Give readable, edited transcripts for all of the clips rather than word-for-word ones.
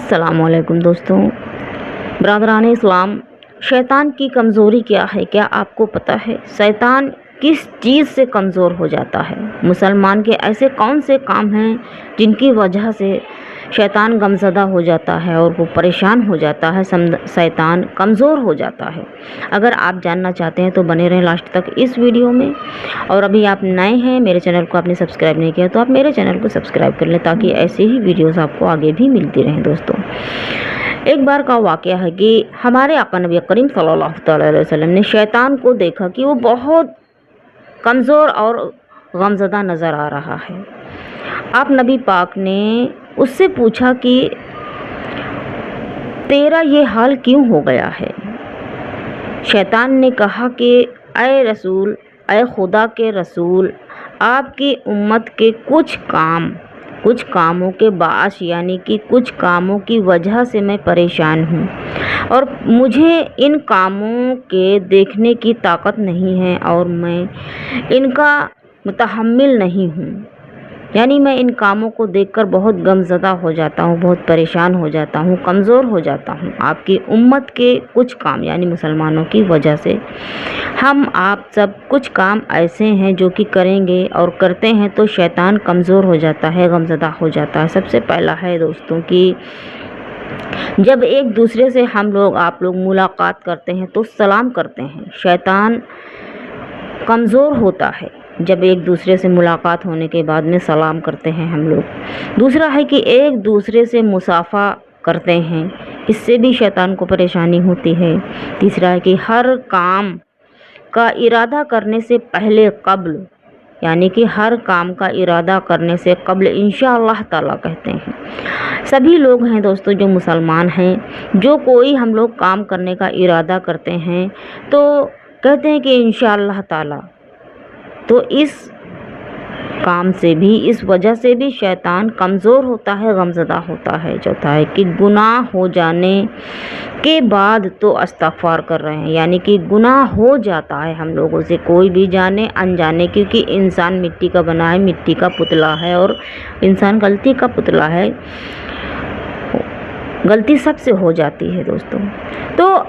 अस्सलाम वालेकुम दोस्तों, बरादरान इस्लाम। शैतान की कमज़ोरी क्या है, क्या आपको पता है? शैतान किस चीज़ से कमज़ोर हो जाता है? मुसलमान के ऐसे कौन से काम हैं जिनकी वजह से शैतान गमज़दा हो जाता है और वो परेशान हो जाता है, शैतान कमज़ोर हो जाता है? अगर आप जानना चाहते हैं तो बने रहें लास्ट तक इस वीडियो में। और अभी आप नए हैं, मेरे चैनल को आपने सब्सक्राइब नहीं किया तो आप मेरे चैनल को सब्सक्राइब कर लें ताकि ऐसे ही वीडियोज़ आपको आगे भी मिलती रहें। दोस्तों, एक बार का वाक़या है कि हमारे आका नबी करीम सल्लल्लाहु अलैहि वसल्लम ने शैतान को देखा कि वो बहुत कमज़ोर और गमज़दा नज़र आ रहा है। आप नबी पाक ने उससे पूछा कि तेरा ये हाल क्यों हो गया है? शैतान ने कहा कि ऐ रसूल, ऐ खुदा के रसूल, आपकी उम्मत के कुछ कामों के बास यानी कि कुछ कामों की वजह से मैं परेशान हूँ और मुझे इन कामों के देखने की ताकत नहीं है और मैं इनका मुतहम्मिल नहीं हूँ। यानी मैं इन कामों को देखकर बहुत गमज़दा हो जाता हूँ, बहुत परेशान हो जाता हूँ, कमज़ोर हो जाता हूँ। आपकी उम्मत के कुछ काम यानी मुसलमानों की वजह से हम आप सब कुछ काम ऐसे हैं जो कि करेंगे और करते हैं तो शैतान कमज़ोर हो जाता है, गमज़दा हो जाता है। सबसे पहला है दोस्तों कि जब एक दूसरे से आप लोग मुलाकात करते हैं तो सलाम करते हैं। शैतान कमज़ोर होता है जब एक दूसरे से मुलाकात होने के बाद में सलाम करते हैं हम लोग। दूसरा है कि एक दूसरे से मुसाफ़ा करते हैं, इससे भी शैतान को परेशानी होती है। तीसरा है कि हर काम का इरादा करने से पहले कब्ल यानी कि हर काम का इरादा करने से कब्ल इंशाअल्लाह ताला कहते हैं। सभी लोग हैं दोस्तों जो मुसलमान हैं, जो कोई हम लोग काम करने का इरादा करते हैं तो कहते हैं कि इंशाअल्लाह ताला। तो इस काम से भी, इस वजह से भी शैतान कमज़ोर होता है, गमज़दा होता है। चौथा है कि गुनाह हो जाने के बाद तो इस्तिग़फ़ार कर रहे हैं, यानी कि गुनाह हो जाता है हम लोगों से, कोई भी जाने अनजाने, क्योंकि इंसान मिट्टी का बना है, मिट्टी का पुतला है और इंसान गलती का पुतला है, गलती सबसे हो जाती है दोस्तों। तो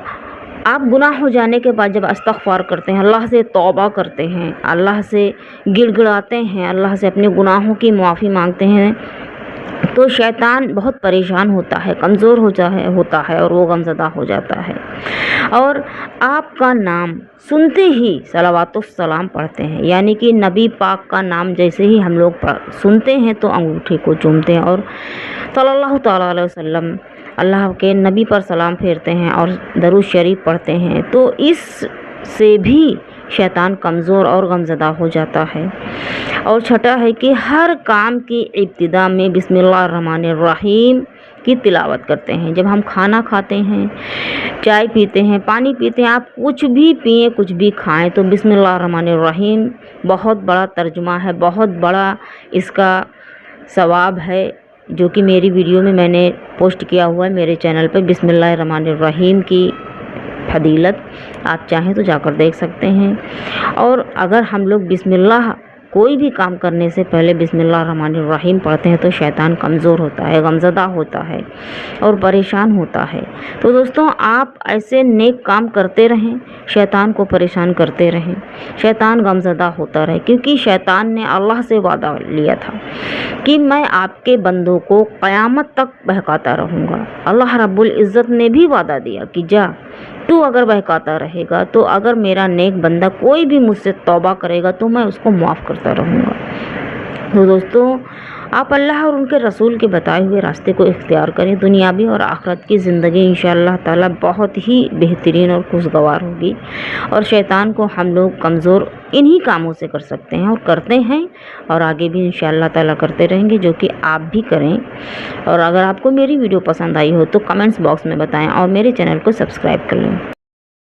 आप गुनाह हो जाने के बाद जब इस्तिग़फ़ार करते हैं, अल्लाह से तौबा करते हैं, अल्लाह से गिड़गिड़ाते हैं, अल्लाह से अपने गुनाहों की माफ़ी मांगते हैं तो शैतान बहुत परेशान होता है, कमज़ोर होता है और वो गमज़दा हो जाता है। और आपका नाम सुनते ही सलावतुस सलाम पढ़ते हैं, यानी कि नबी पाक का नाम जैसे ही हम लोग सुनते हैं तो अंगूठे को चूमते हैं और सल्लल्लाहु तआला अलैहि वसल्लम अल्लाह के नबी पर सलाम फेरते हैं और दरूद शरीफ पढ़ते हैं। तो इससे भी शैतान कमज़ोर और गमज़दा हो जाता है। और छठा है कि हर काम की इब्तिदा में बिस्मिल्लाहिर्रहमानिर्रहीम की तिलावत करते हैं। जब हम खाना खाते हैं, चाय पीते हैं, पानी पीते हैं, आप कुछ भी पिएँ, कुछ भी खाएं तो बिस्मिल्लाहिर्रहमानिर्रहीम बहुत बड़ा तर्जुमा है, बहुत बड़ा इसका सवाब है, जो कि मेरी वीडियो में मैंने पोस्ट किया हुआ है मेरे चैनल पर। बिस्मिल्लाहिर्रहमानिर्रहीम की फजीलत आप चाहें तो जाकर देख सकते हैं। और अगर हम लोग बिस्मिल्लाह कोई भी काम करने से पहले बिस्मिल्लाहिर्रहमानिर्रहीम पढ़ते हैं तो शैतान कमज़ोर होता है, गमज़दा होता है और परेशान होता है। तो दोस्तों, आप ऐसे नेक काम करते रहें, शैतान को परेशान करते रहें, शैतान गमज़दा होता रहे, क्योंकि शैतान ने अल्लाह से वादा लिया था कि मैं आपके बंदों को क़यामत तक बहकाता रहूँगा। अल्लाह रब्बुल इज़्ज़त ने भी वादा दिया कि जा तू अगर बहकाता रहेगा तो अगर मेरा नेक बंदा कोई भी मुझसे तौबा करेगा तो मैं उसको माफ़ करता रहूँगा। तो दोस्तों, आप अल्लाह और उनके रसूल के बताए हुए रास्ते को इख्तियार करें। दुनियावी और आखिरत की ज़िंदगी इंशाअल्लाह ताला बहुत ही बेहतरीन और खुशगवार होगी और शैतान को हम लोग कमज़ोर इन्हीं कामों से कर सकते हैं और करते हैं और आगे भी इंशाअल्लाह ताला करते रहेंगे, जो कि आप भी करें। और अगर आपको मेरी वीडियो पसंद आई हो तो कमेंट्स बॉक्स में बताएं और मेरे चैनल को सब्सक्राइब कर लें।